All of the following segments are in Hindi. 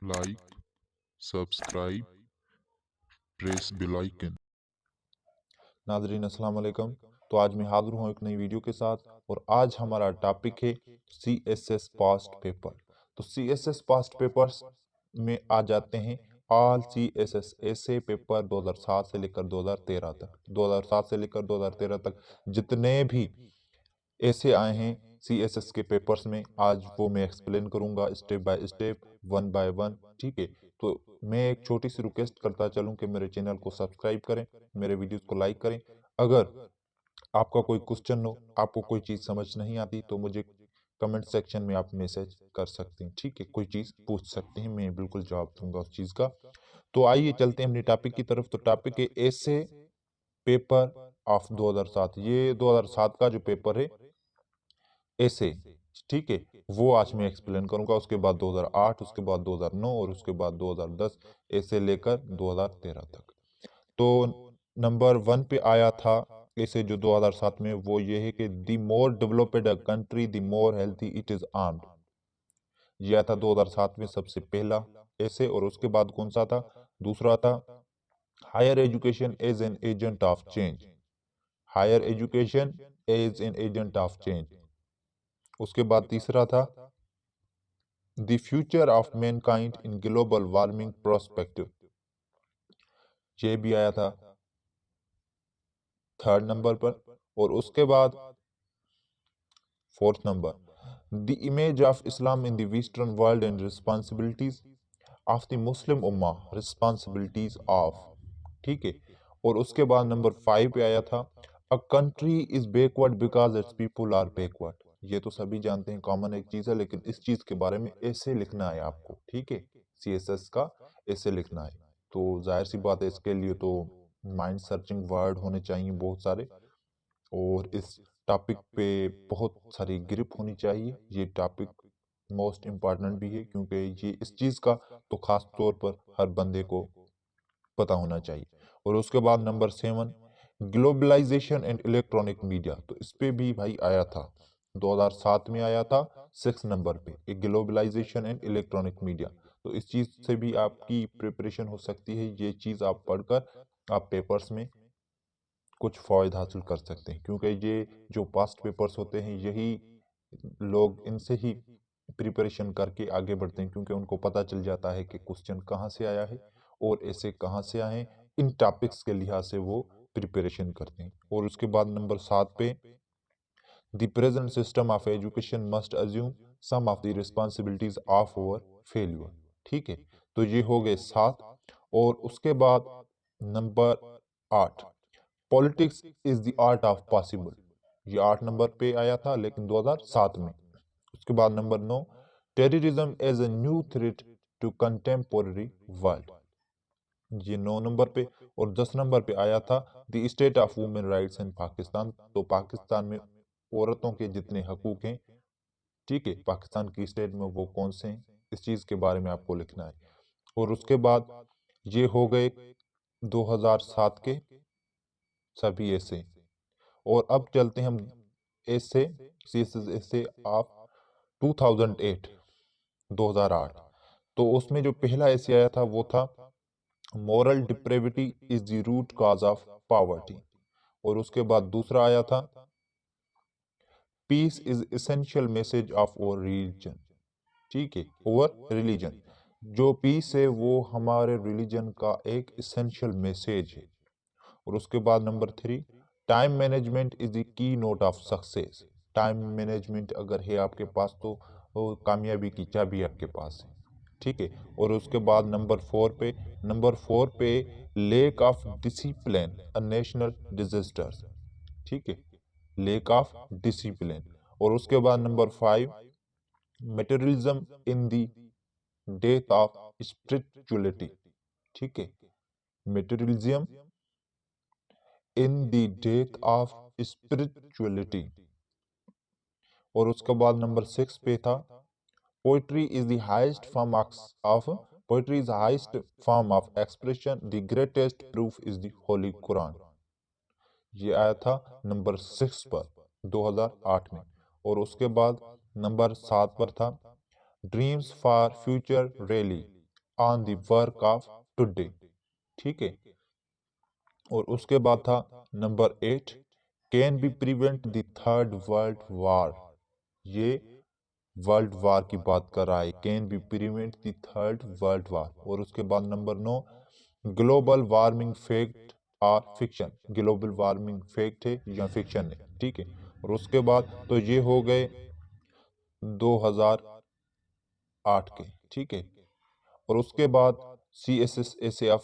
like, subscribe, press bell icon. नाज़रीन अस्सलाम वालेकुम। तो आज मैं हाज़िर हूँ एक नई वीडियो के साथ और आज हमारा टॉपिक है CSS पास्ट पेपर। तो CSS पास्ट पेपर्स में आ जाते हैं ऑल CSS ऐसे पेपर 2007 से लेकर 2013 तक। 2007 से लेकर 2013 तक जितने भी ऐसे आए हैं CSS के पेपर्स में, आज वो मैं एक्सप्लेन करूंगा step by step, one by one. ठीक है, तो मैं एक छोटी सी रिक्वेस्ट करता चलूं कि मेरे चैनल को सब्सक्राइब करें, मेरे वीडियोस को लाइक करें। अगर आपका कोई क्वेश्चन हो, आपको कोई चीज़ समझ नहीं आती, तो मुझे कमेंट सेक्शन में आप मैसेज कर सकते हैं। ठीक है, कोई चीज़ पूछ सकते हैं, मैं बिल्कुल जवाब दूंगा उस चीज़ का। तो आइए चलते हैं अपने टॉपिक की तरफ। तो टॉपिक है ऐसे पेपर ऑफ 2007। ये 2007 का जो पेपर है ऐसे, ठीक है, वो आज मैं एक्सप्लेन करूंगा। उसके बाद 2008, उसके बाद 2009 और उसके बाद 2010, ऐसे लेकर 2013 तक। तो नंबर 1 पे आया था ऐसे जो 2007 में, वो ये है कि the more developed a country the more healthy it is armed. ये आया था 2007 में सबसे पहला ऐसे। और उसके बाद कौन सा था? दूसरा था higher education as an agent of change. Higher education as an agent of change. उसके बाद तीसरा था the future of mankind in global warming prospective. ये भी आया था थर्ड नंबर पर। और उसके बाद fourth number the image of Islam in the western world and responsibilities of the Muslim Umma, responsibilities of. ठीक है, और उसके बाद नंबर 5 पे आया था a country is backward because its people are backward. ये तो सभी जानते हैं, कॉमन एक चीज है, लेकिन इस चीज के बारे में ऐसे लिखना है आपको। ठीक है, CSS का ऐसे लिखना है। तो जाहिर सी बात है, इसके लिए तो माइंड सर्चिंग वर्ड होने चाहिए बहुत सारे, और इस टॉपिक पे बहुत सारी ग्रिप होनी चाहिए। ये टॉपिक मोस्ट इम्पॉर्टेंट भी है, क्योंकि ये इस चीज़ का तो खास तौर पर हर बंदे को पता होना चाहिए। और उसके बाद number 7 globalisation and electronic media. तो इस पे भी भाई आया था, 2007 में आया था 6 नंबर पे, ग्लोबलाइजेशन एंड इलेक्ट्रॉनिक मीडिया। तो इस चीज़ से भी आपकी प्रिपरेशन हो सकती है। ये चीज़ आप पढ़कर आप पेपर्स में कुछ फ़ायदा हासिल कर सकते हैं, क्योंकि ये जो पास्ट पेपर्स होते हैं, यही लोग इनसे ही प्रिपरेशन करके आगे बढ़ते हैं, क्योंकि उनको पता चल जाता है कि क्वेश्चन कहाँ से आया है और ऐसे कहाँ से आए हैं। इन टॉपिक्स के लिहाज से वो प्रिपरेशन करते हैं। और उसके बाद नंबर 7 पे the present system of education must assume some of the responsibilities of our failure. ठीक है, तो ये हो गए 7। और उसके बाद number 8 politics is the art of possible. ये 8 नंबर पे आया था, लेकिन 2007 में। उसके बाद number 9 terrorism as a new threat to contemporary world. ये 9 नंबर पे। और 10 नंबर पे आया था the state of women rights in Pakistan. तो पाकिस्तान में औरतों के जितने हकूक हैं, ठीक है, पाकिस्तान की स्टेट में वो कौन से हैं, इस चीज़ के बारे में आपको लिखना है। और उसके बाद ये हो गए 2007 के सभी ऐसे। और अब चलते हैं हम ऐसे CSS ऐसे आप 2008, 2008। तो उसमें जो पहला ऐसे आया था वो था moral depravity is the root cause of poverty. और उसके बाद दूसरा आया था peace is essential message of our religion. ठीक है, ओवर रिलीजन। जो पीस है वो हमारे रिलीजन का एक एसेंशियल मैसेज है। और उसके बाद number 3 time management is the key note of success. Time management अगर है आपके पास, तो वो कामयाबी की चाबी आपके पास है। ठीक है, और उसके बाद नंबर 4 पे lake of discipline a national disasters. ठीक है, लेक ऑफ डिसिप्लिन। और उसके बाद number 5 materialism in the death of spirituality. ठीक है, materialism in the death of spirituality. और उसके बाद नंबर 6 पे था poetry is the highest form of poetry is the highest form of expression the greatest proof is the Holi Quran. ये आया था नंबर 6 पर 2008 में। और उसके बाद नंबर 7 पर था dreams for future rally on the work of today. ठीक है, और उसके बाद था number 8, can be prevent the third world war. ये वर्ल्ड वार की बात कर रहा है, can be prevent the third world war. और उसके बाद नंबर 9, ग्लोबल वार्मिंग फैक्ट और फिक्शन। ग्लोबल वार्मिंग फैक्ट है या फिक्शन है, ठीक है। और उसके बाद तो ये हो गए 2008 के, ठीक है। और उसके बाद CSSAF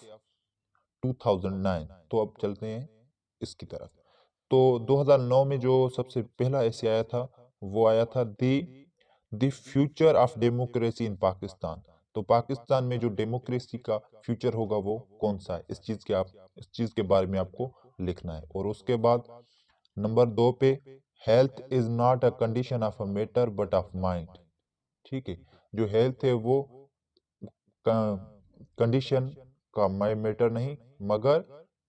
2009। तो अब चलते हैं इसकी तरफ। तो 2009 में जो सबसे पहला ऐसे आया था, वो आया था the future of democracy in Pakistan. तो पाकिस्तान में जो डेमोक्रेसी का फ्यूचर होगा वो कौन सा है, इस चीज के बारे में आपको लिखना है। और उसके बाद नंबर 2 पे, health is not a condition of a matter but of mind. ठीक है, जो हेल्थ है वो कंडीशन का मैटर नहीं मगर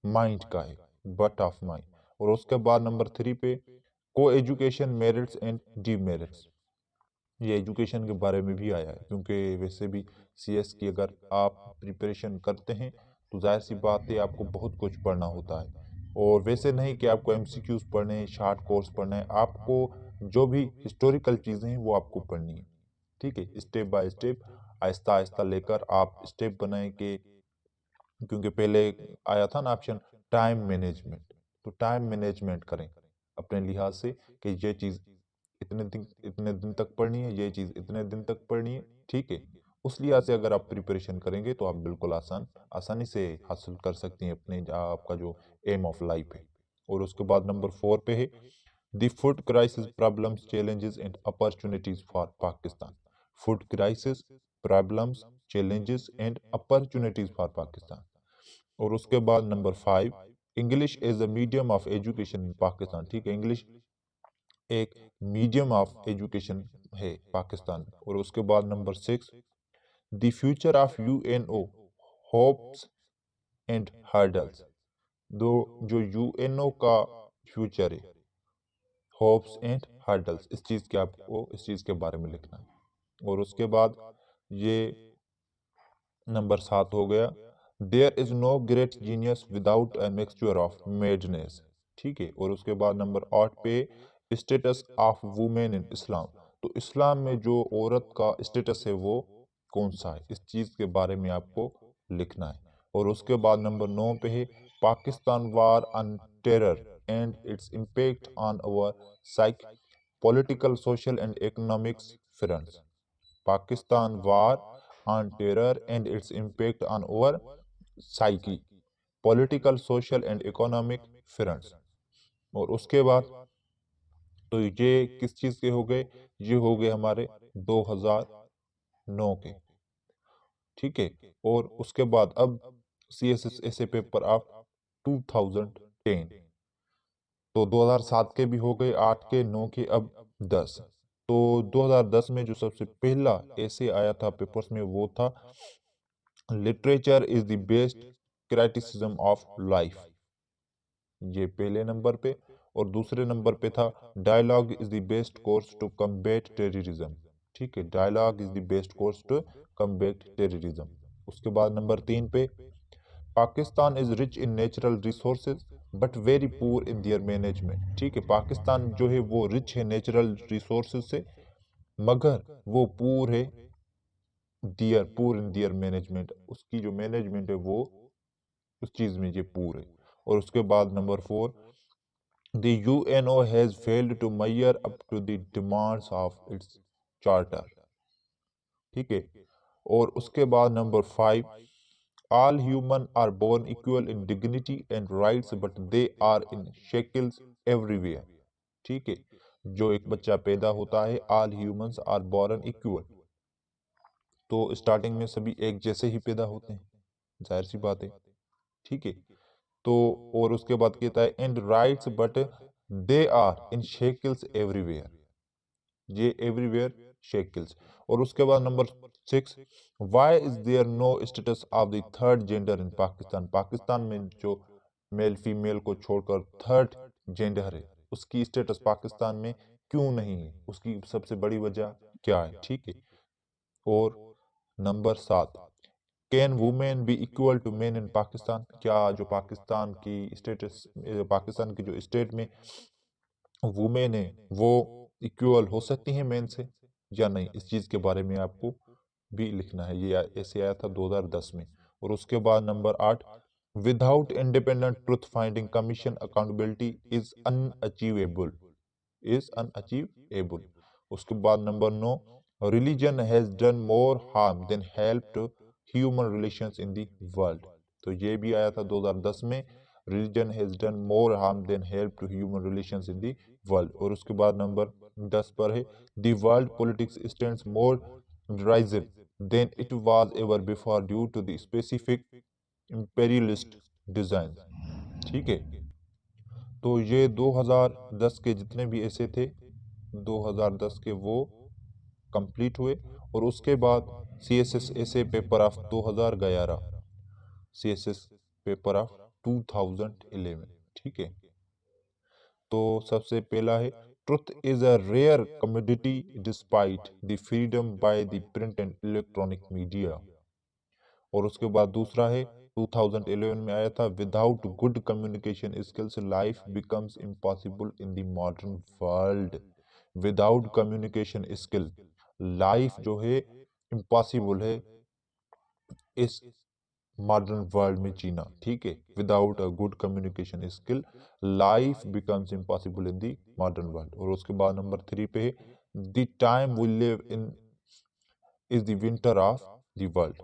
माइंड का है, बट ऑफ माइंड। और उसके बाद नंबर 3 पे, को एजुकेशन मेरिट्स एंड डीमेरिट्स। ये एजुकेशन के बारे में भी आया है, क्योंकि वैसे भी CS की अगर आप प्रिपरेशन करते हैं तो जाहिर सी बात है आपको बहुत कुछ पढ़ना होता है। और वैसे नहीं कि आपको MCQs पढ़ने हैं, शॉर्ट कोर्स पढ़ना है, आपको जो भी हिस्टोरिकल चीज़ें हैं वो आपको पढ़नी है। ठीक है, step by step, Aahista Aahista लेकर आप स्टेप बनाएं कि, क्योंकि पहले आया था ना ऑप्शन टाइम मैनेजमेंट, तो टाइम मैनेजमेंट करें अपने लिहाज से कि ये चीज़ इतने दिन तक पढ़नी है, ये चीज़ इतने दिन तक पढ़नी है। ठीक है, उस लिहाज से अगर आप प्रिपरेशन करेंगे तो आप बिल्कुल आसानी से हासिल कर सकती हैं अपने आपका जो एम ऑफ लाइफ है। और उसके बाद नंबर 4 पे है the food crisis problems challenges and opportunities for Pakistan. Food crisis problems challenges and opportunities for Pakistan. और उसके बाद number 5, English as a medium of education in Pakistan. ठीक है, इंग्लिश एक मीडियम ऑफ एजुकेशन है पाकिस्तान में। और उसके बाद number 6, the future of UNO hopes and hurdles. दो जो UNO का फ्यूचर है, होप्स एंड हर्डल्स, इस चीज के बारे में लिखना है। और उसके बाद ये नंबर 7 हो गया, there is no great genius without a mixture of madness. ठीक है, और उसके बाद नंबर 8 पे, status of women in Islam. तो इस्लाम में जो औरत का स्टेटस है वो कौन सा है, इस चीज के बारे में आपको लिखना है। और उसके बाद नंबर 9 पे है, Pakistan war on terror and its impact on our psyche political social and economics fronts. Pakistan war on terror and its impact on our psyche political social and economic fronts. और उसके बाद तो ये किस चीज के हो गए, ये हो गए हमारे 2009 के। ठीक है, और उसके बाद अब CSS ऐसे पेपर ऑफ 2010। तो 2007 के भी हो गए, 8 के, 9 के, अब 10। तो 2010 में जो सबसे पहला ऐसे आया था पेपर्स में वो था literature is the best criticism of life, ये पहले नंबर पे। और दूसरे नंबर पे था dialogue is the best course to combat terrorism. ठीक है, dialogue is the best course to combat terrorism. उसके बाद नंबर 3 पे, Pakistan is rich in natural resources but very poor in their management. ठीक है, पाकिस्तान जो है वो रिच है नेचुरल रिसोर्सेज से, मगर वो पुअर इन दियर मैनेजमेंट, उसकी जो मैनेजमेंट है वो उस चीज में ये पूर है। और उसके बाद number 4, the UNO has failed to measure up to the demands of its charter. ठीक है, और उसके बाद number 5, all human are born equal in dignity and rights but they are in shackles everywhere. ठीक है, जो एक बच्चा पैदा होता है, all humans are born equal, तो स्टार्टिंग में सभी एक जैसे ही पैदा होते हैं, जाहिर सी बात है। ठीक है, तो और उसके बाद कहता है and rights but they are in shackles everywhere, ये एवरीवेयर शेकल्स। और उसके बाद number 6, why is there no status of the third gender in Pakistan. Pakistan में जो मेल फीमेल को छोड़कर थर्ड जेंडर है, उसकी स्टेटस पाकिस्तान में क्यों नहीं है, उसकी सबसे बड़ी वजह क्या है। ठीक है, और number 7, can women be equal to men in Pakistan, क्या जो पाकिस्तान की स्टेटस, पाकिस्तान की जो स्टेट में वुमेन है वो इक्वल हो सकती हैं मेन से या नहीं, इस चीज़ के बारे में आपको भी लिखना है। ये ऐसे आया था 2010 में। और उसके बाद number 8, without independent truth finding commission accountability is unachievable. उसके बाद number 9, religion has done more harm than helped human relations in the world. तो ये भी आया था 2010 में, religion has done more harm than helped human relations in the world. और उसके बाद नंबर 10 पर है, the world politics stands more divisive than it was ever before due to the specific imperialist design. ठीक है, तो ये 2010 के जितने भी ऐसे थे 2010 के वो कंप्लीट हुए। और उसके बाद CSS essay paper of 2011, CSS paper of 2011। ठीक है, तो सबसे पहला है, truth is a rare commodity despite the freedom by the print and electronic media. और उसके बाद दूसरा है 2011 में आया था, without good communication skills life becomes impossible in the modern world. Without communication skill life जो है इम्पॉसिबल है इस मॉडर्न वर्ल्ड में जीना। ठीक है, without a good communication skill life becomes impossible in the modern world. और उसके बाद नंबर 3 पे है, the time we live in is the winter of the world.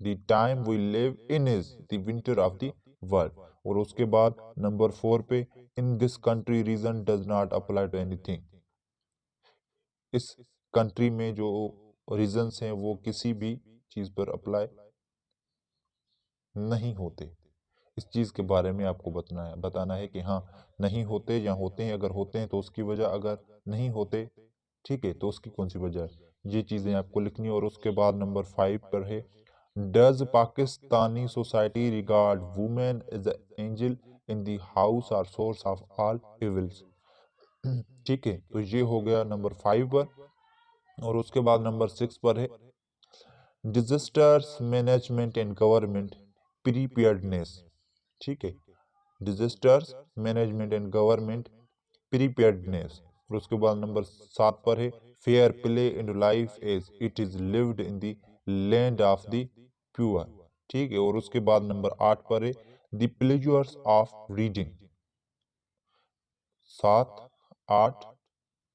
The time we live in is the winter of the world. और उसके बाद नंबर 4 पे, in this country reason does not apply to anything. इस कंट्री में जो रीजन्स हैं वो किसी भी चीज पर अप्लाई नहीं होते। इस चीज के बारे में आपको बताना है कि हाँ नहीं होते या होते हैं, अगर होते हैं तो उसकी वजह, अगर नहीं होते ठीक है तो उसकी कौन सी वजह है, ये चीजें आपको लिखनी है। और उसके बाद नंबर 5 पर है, does Pakistani society regard women as angel in the house or source of all evils. ठीक है, तो ये हो गया नंबर 5 पर। और उसके बाद नंबर 6 पर है, disasters management and government preparedness. ठीक है, disasters management and government preparedness. और उसके बाद नंबर 7 पर है, fair play in life as it is lived in the land of the pure. ठीक है, और उसके बाद नंबर 8 पर है, द प्लेजर्स ऑफ रीडिंग। 7, 8,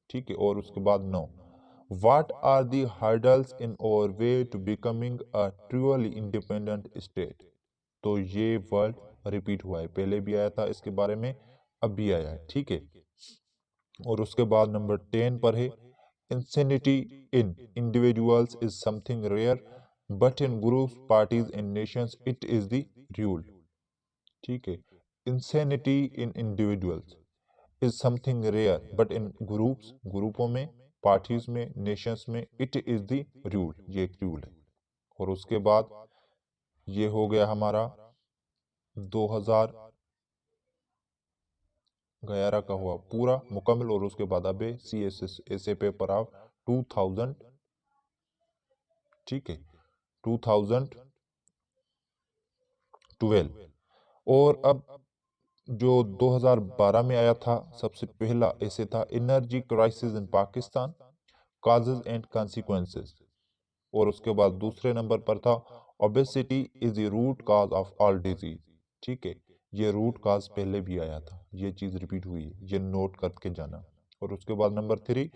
ठीक है, और उसके बाद 9, what are the hurdles in our way to becoming a truly independent state. तो ये वर्ड रिपीट हुआ है, पहले भी आया था इसके बारे में, अब भी आया है। ठीक है, और उसके बाद नंबर 10 पर है, insanity in individuals is something rare but in groups parties and nations it is the rule. ठीक है, insanity in individuals is something rare but in groups, ग्रुपों में, पार्टीज में, नेशंस में, इट इज द रूल, ये एक रूल है। और उसके बाद ये हो गया हमारा 2011 का हुआ पूरा मुकम्मल। और उसके बाद अब CSS ऐसे पेपर ऑफ 2000, ठीक है, 2012। और अब जो 2012 में आया था सबसे पहला ऐसे था, energy crisis in Pakistan causes and consequences. और उसके बाद दूसरे नंबर पर था, obesity is the root cause of all disease. ठीक है, ये रूट कॉज पहले भी आया था, ये चीज रिपीट हुई है, ये नोट करके जाना। और उसके बाद number 3,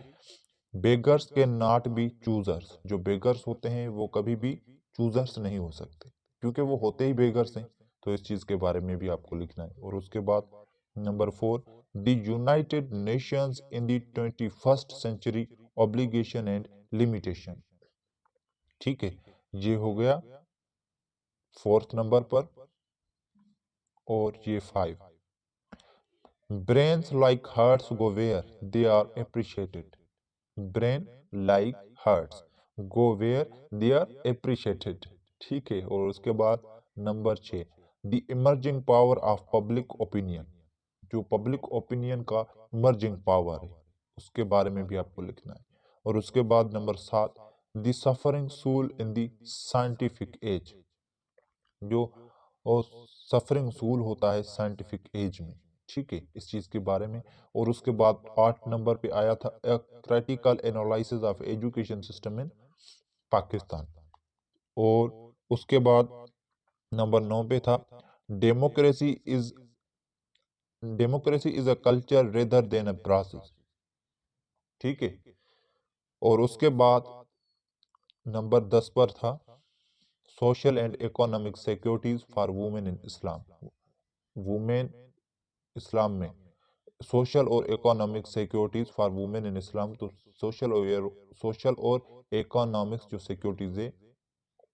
beggars can not be choosers. जो बेगर्स होते हैं वो कभी भी चूजर्स नहीं हो सकते, क्योंकि वो होते ही बेगर्स हैं। तो इस चीज के बारे में भी आपको लिखना है। और उसके बाद number 4, the United Nations in the 21st century obligation and limitation. ठीक है, ये हो गया 4th नंबर पर। और ये 5, brains like hearts go where they are appreciated. Brain like hearts go where they are appreciated. ठीक है, और उसके बाद number 6, the emerging power of public opinion. जो पब्लिक ओपिनियन का इमर्जिंग पावर है उसके बारे में भी आपको लिखना है। और उसके बाद number 7, the suffering soul in the scientific age. जो और सफरिंग सूल होता है साइंटिफिक एज में, ठीक है, इस चीज़ के बारे में। और उसके बाद 8 नंबर पे आया था critical analysis of education system in Pakistan. और उसके बाद नंबर 9 पे था democracy is democracy is a culture rather than a process, ठीक है। और उसके बाद नंबर 10 पर था social and economic securities for women in Islam. Women Islam में सोशल और economic securities for women in Islam. तो सोशल और इकोनॉमिक्स जो सिक्योरिटीज है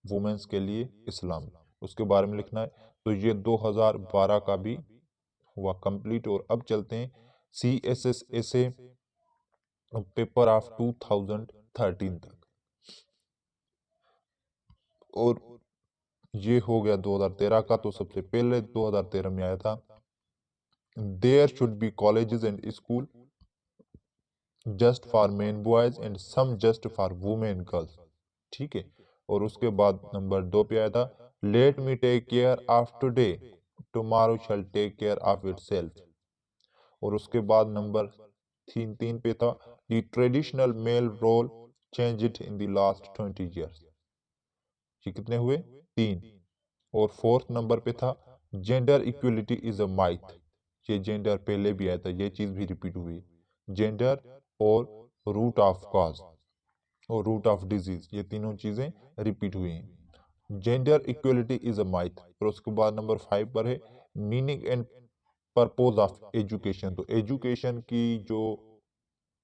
वुमेन्स के लिए इस्लाम, उसके बारे में लिखना है। तो ये 2012 का भी हुआ कंप्लीट। और अब चलते हैं CSS से पेपर ऑफ 2013 तक। और ये हो गया 2013 का। तो सबसे पहले 2013 में आया था there should be colleges and school just for men boys and some just for women girls, ठीक है। और उसके बाद नंबर 2 पे आया था let me take care of today tomorrow shall take care of itself. और उसके बाद नंबर 3 पे था the traditional male role change it in the last 20 years. ये कितने हुए? 3। और 4th नंबर पे था gender equality is a myth. ये जेंडर पहले भी आया था, ये चीज भी रिपीट हुई। जेंडर और रूट ऑफ कॉज और रूट ऑफ डिजीज, ये तीनों चीजें रिपीट हुई हैं। Gender equality is a माइथ। और उसके बाद नंबर 5 पर है meaning and purpose of education. तो एजुकेशन की जो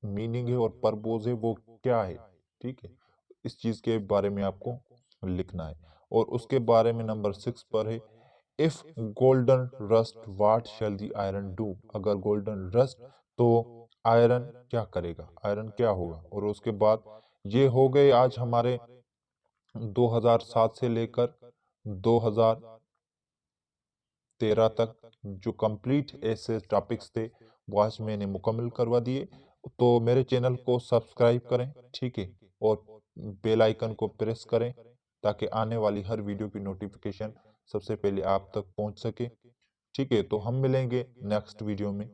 मीनिंग है और पर्पोज है वो क्या है, ठीक है, इस चीज के बारे में आपको लिखना है। और उसके बारे में नंबर 6 पर है if golden rust what shell the iron do. अगर गोल्डन रस्ट तो आयरन क्या करेगा, आयरन क्या होगा। और उसके बाद ये हो गए आज हमारे 2007 से लेकर 2013 तक जो कंप्लीट ऐसे टॉपिक्स थे वो आज मैंने मुकम्मल करवा दिए। तो मेरे चैनल को सब्सक्राइब करें, ठीक है, और बेल आइकन को प्रेस करें ताकि आने वाली हर वीडियो की नोटिफिकेशन सबसे पहले आप तक पहुंच सके, ठीक है। तो हम मिलेंगे नेक्स्ट वीडियो में।